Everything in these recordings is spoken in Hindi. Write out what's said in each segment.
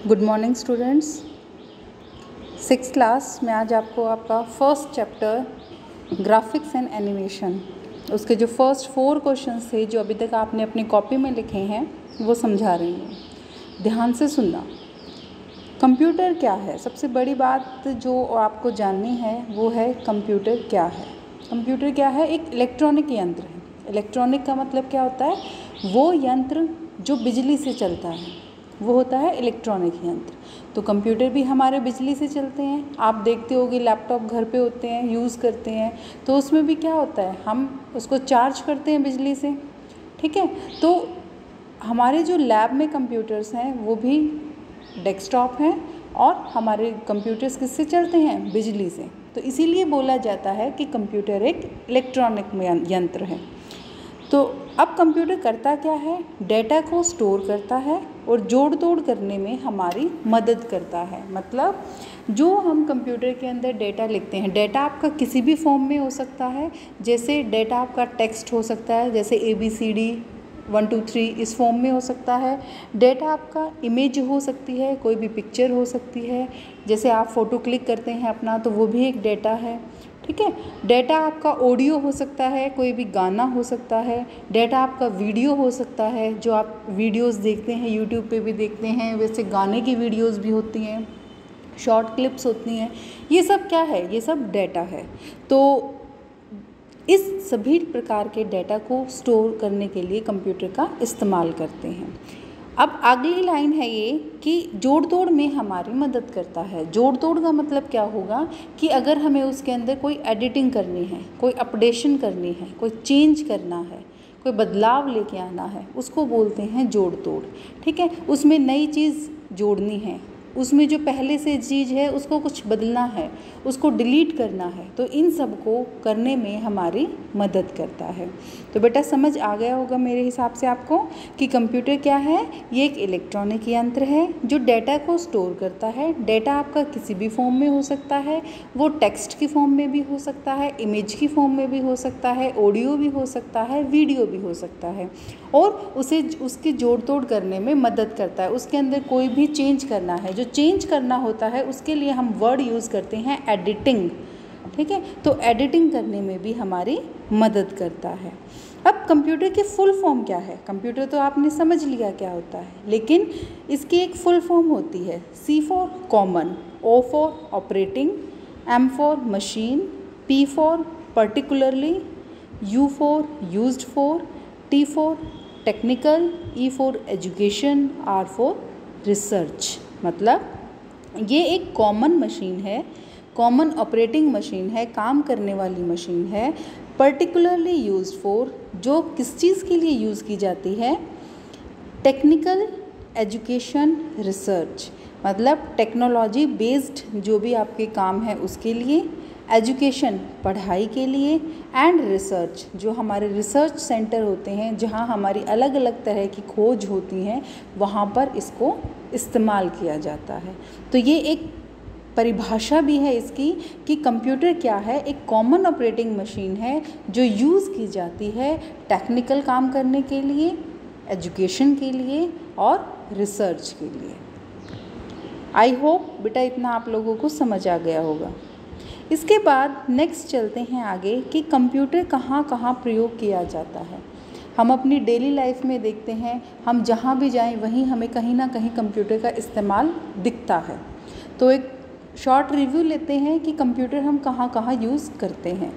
Good morning students. 6th class में आज आपको आपका first chapter graphics and animation उसके जो फर्स्ट 4 क्वेश्चंस थे जो अभी तक आपने अपनी कॉपी में लिखे हैं वो समझा रही हूँ। ध्यान से सुनना। कंप्यूटर क्या है? सबसे बड़ी बात जो आपको जाननी है वो है कंप्यूटर क्या है। कंप्यूटर क्या है? एक इलेक्ट्रॉनिक यंत्र है। इलेक्ट्रॉनिक का मतलब क्या होता है? वो यंत्र जो बिजली से चलता है वो होता है इलेक्ट्रॉनिक यंत्र। तो कंप्यूटर भी हमारे बिजली से चलते हैं। आप देखते होगे लैपटॉप घर पे होते हैं, यूज़ करते हैं, तो उसमें भी क्या होता है, हम उसको चार्ज करते हैं बिजली से। ठीक है, तो हमारे जो लैब में कंप्यूटर्स हैं वो भी डेस्कटॉप हैं और हमारे कंप्यूटर्स किससे चलते हैं? बिजली से। तो इसीलिए बोला जाता है कि कंप्यूटर एक इलेक्ट्रॉनिक यंत्र है। तो अब कंप्यूटर करता क्या है? डेटा को स्टोर करता है और जोड़ तोड़ करने में हमारी मदद करता है। मतलब जो हम कंप्यूटर के अंदर डेटा लिखते हैं, डेटा आपका किसी भी फॉर्म में हो सकता है। जैसे डेटा आपका टेक्स्ट हो सकता है, जैसे ABCD 1 2 3 इस फॉर्म में हो सकता है। डेटा आपका इमेज हो सकती है, कोई भी पिक्चर हो सकती है। जैसे आप फ़ोटो क्लिक करते हैं अपना, तो वो भी एक डेटा है। ठीक है, डेटा आपका ऑडियो हो सकता है, कोई भी गाना हो सकता है। डेटा आपका वीडियो हो सकता है, जो आप वीडियोस देखते हैं यूट्यूब पे भी देखते हैं, वैसे गाने की वीडियोस भी होती हैं, शॉर्ट क्लिप्स होती हैं। ये सब क्या है? ये सब डेटा है। तो इस सभी प्रकार के डेटा को स्टोर करने के लिए कंप्यूटर का इस्तेमाल करते हैं। अब अगली लाइन है ये कि जोड़ तोड़ में हमारी मदद करता है। जोड़ तोड़ का मतलब क्या होगा कि अगर हमें उसके अंदर कोई एडिटिंग करनी है, कोई अपडेशन करनी है, कोई चेंज करना है, कोई बदलाव लेके आना है, उसको बोलते हैं जोड़ तोड़। ठीक है, उसमें नई चीज़ जोड़नी है, उसमें जो पहले से चीज़ है उसको कुछ बदलना है, उसको डिलीट करना है, तो इन सब को करने में हमारी मदद करता है। तो बेटा समझ आ गया होगा मेरे हिसाब से आपको कि कंप्यूटर क्या है। ये एक इलेक्ट्रॉनिक यंत्र है जो डेटा को स्टोर करता है। डेटा आपका किसी भी फॉर्म में हो सकता है, वो टेक्स्ट की फॉर्म में भी हो सकता है, इमेज की फॉर्म में भी हो सकता है, ऑडियो भी हो सकता है, वीडियो भी हो सकता है, और उसे उसकी जोड़ तोड़ करने में मदद करता है। उसके अंदर कोई भी चेंज करना है, जो चेंज करना होता है उसके लिए हम वर्ड यूज़ करते हैं एडिटिंग। ठीक है, तो एडिटिंग करने में भी हमारी मदद करता है। अब कंप्यूटर की फुल फॉर्म क्या है? कंप्यूटर तो आपने समझ लिया क्या होता है, लेकिन इसकी एक फुल फॉर्म होती है। C for common, O for operating, M for machine, P for particularly, U for used for, T for technical, E for education, R for research. मतलब ये एक कॉमन मशीन है, कॉमन ऑपरेटिंग मशीन है, काम करने वाली मशीन है। पर्टिकुलरली यूज्ड फॉर, जो किस चीज़ के लिए यूज़ की जाती है? Technical, education, research. मतलब टेक्नोलॉजी बेस्ड जो भी आपके काम है उसके लिए, एजुकेशन पढ़ाई के लिए, एंड रिसर्च जो हमारे रिसर्च सेंटर होते हैं जहाँ हमारी अलग अलग तरह की खोज होती हैं, वहाँ पर इसको इस्तेमाल किया जाता है। तो ये एक परिभाषा भी है इसकी कि कंप्यूटर क्या है? एक कॉमन ऑपरेटिंग मशीन है जो यूज़ की जाती है टेक्निकल काम करने के लिए, एजुकेशन के लिए और रिसर्च के लिए। आई होप बेटा इतना आप लोगों को समझ आ गया होगा। इसके बाद नेक्स्ट चलते हैं आगे कि कंप्यूटर कहाँ कहाँ प्रयोग किया जाता है। हम अपनी डेली लाइफ में देखते हैं, हम जहाँ भी जाएं वहीं हमें कहीं ना कहीं कंप्यूटर का इस्तेमाल दिखता है। तो एक शॉर्ट रिव्यू लेते हैं कि कंप्यूटर हम कहाँ कहाँ यूज़ करते हैं।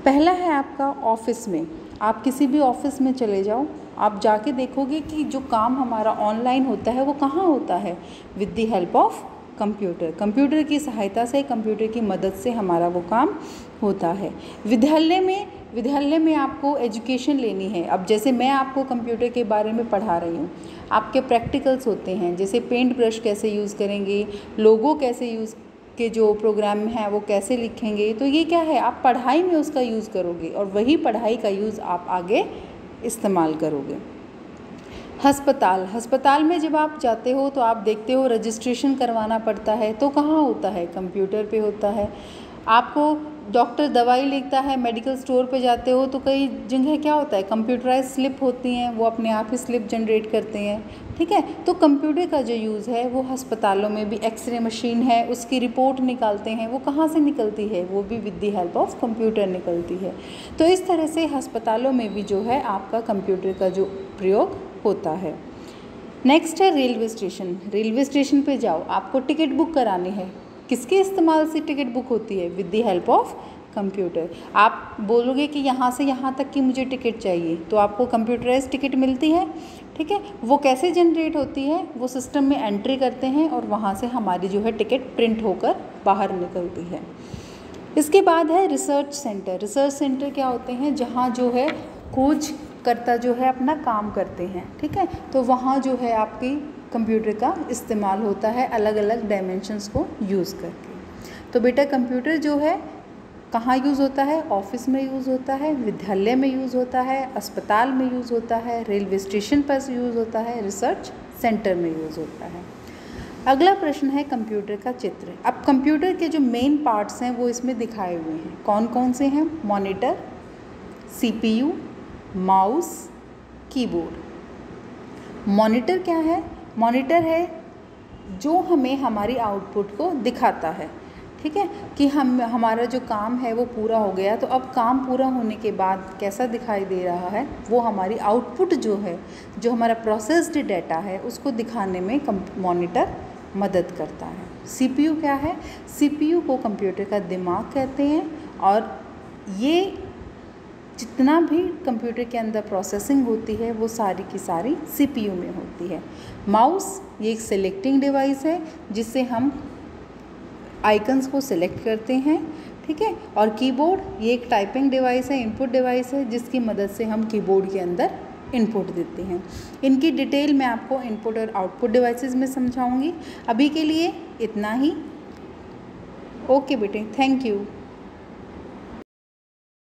पहला है आपका ऑफिस में। आप किसी भी ऑफिस में चले जाओ, आप जाके देखोगे कि जो काम हमारा ऑनलाइन होता है वो कहाँ होता है? With the help of computer. Computer की सहायता से, कंप्यूटर की मदद से हमारा वो काम होता है। विद्यालय में आपको एजुकेशन लेनी है। अब जैसे मैं आपको कंप्यूटर के बारे में पढ़ा रही हूँ, आपके प्रैक्टिकल्स होते हैं, जैसे पेंट ब्रश कैसे यूज़ करेंगे, लोगो कैसे यूज़ के जो प्रोग्राम है वो कैसे लिखेंगे। तो ये क्या है? आप पढ़ाई में उसका यूज़ करोगे और वही पढ़ाई का यूज़ आप आगे इस्तेमाल करोगे। अस्पताल में जब आप जाते हो तो आप देखते हो रजिस्ट्रेशन करवाना पड़ता है, तो कहाँ होता है? कंप्यूटर पे होता है। आपको डॉक्टर दवाई लिखता है, मेडिकल स्टोर पे जाते हो तो कई जगह क्या होता है, कंप्यूटराइज स्लिप होती हैं, वो अपने आप ही स्लिप जनरेट करते हैं, ठीक है। तो कंप्यूटर का जो यूज़ है वो अस्पतालों में भी, एक्सरे मशीन है उसकी रिपोर्ट निकालते हैं, वो कहाँ से निकलती है, वो भी with the help of computer निकलती है। तो इस तरह से अस्पतालों में भी जो है आपका कंप्यूटर का जो प्रयोग होता है। नेक्स्ट है रेलवे स्टेशन। रेलवे स्टेशन पे जाओ, आपको टिकट बुक करानी है, किसके इस्तेमाल से टिकट बुक होती है, with the help of computer. आप बोलोगे कि यहाँ से यहाँ तक की मुझे टिकट चाहिए, तो आपको कंप्यूटराइज टिकट मिलती है, ठीक है। वो कैसे जनरेट होती है, वो सिस्टम में एंट्री करते हैं और वहाँ से हमारी जो है टिकट प्रिंट होकर बाहर निकलती है। इसके बाद है रिसर्च सेंटर। रिसर्च सेंटर क्या होते हैं, जहाँ जो है खोजकर्ता जो है अपना काम करते हैं, ठीक है। तो वहाँ जो है आपकी कंप्यूटर का इस्तेमाल होता है अलग अलग डायमेंशंस को यूज़ करके। तो बेटा कंप्यूटर जो है कहाँ यूज़ होता है, ऑफिस में यूज़ होता है, विद्यालय में यूज़ होता है, अस्पताल में यूज़ होता है, रेलवे स्टेशन पर यूज़ होता है, रिसर्च सेंटर में यूज़ होता है। अगला प्रश्न है कंप्यूटर का चित्र। अब कंप्यूटर के जो मेन पार्ट्स हैं वो इसमें दिखाए हुए हैं, कौन कौन से हैं, monitor, CPU, mouse, keyboard. Monitor क्या है, मॉनिटर है जो हमें हमारी आउटपुट को दिखाता है, ठीक है, कि हमारा जो काम है वो पूरा हो गया। तो अब काम पूरा होने के बाद कैसा दिखाई दे रहा है, वो हमारी आउटपुट जो है, जो हमारा प्रोसेस्ड डाटा है उसको दिखाने में मॉनिटर मदद करता है। CPU क्या है, CPU को कंप्यूटर का दिमाग कहते हैं और ये जितना भी कंप्यूटर के अंदर प्रोसेसिंग होती है वो सारी की सारी CPU में होती है। माउस ये एक सेलेक्टिंग डिवाइस है जिससे हम आइकन्स को सिलेक्ट करते हैं, ठीक है। और कीबोर्ड ये एक टाइपिंग डिवाइस है, इनपुट डिवाइस है जिसकी मदद से हम कीबोर्ड के अंदर इनपुट देते हैं। इनकी डिटेल मैं आपको इनपुट और आउटपुट डिवाइसेस में समझाऊंगी। अभी के लिए इतना ही। ओके बेटे, थैंक यू।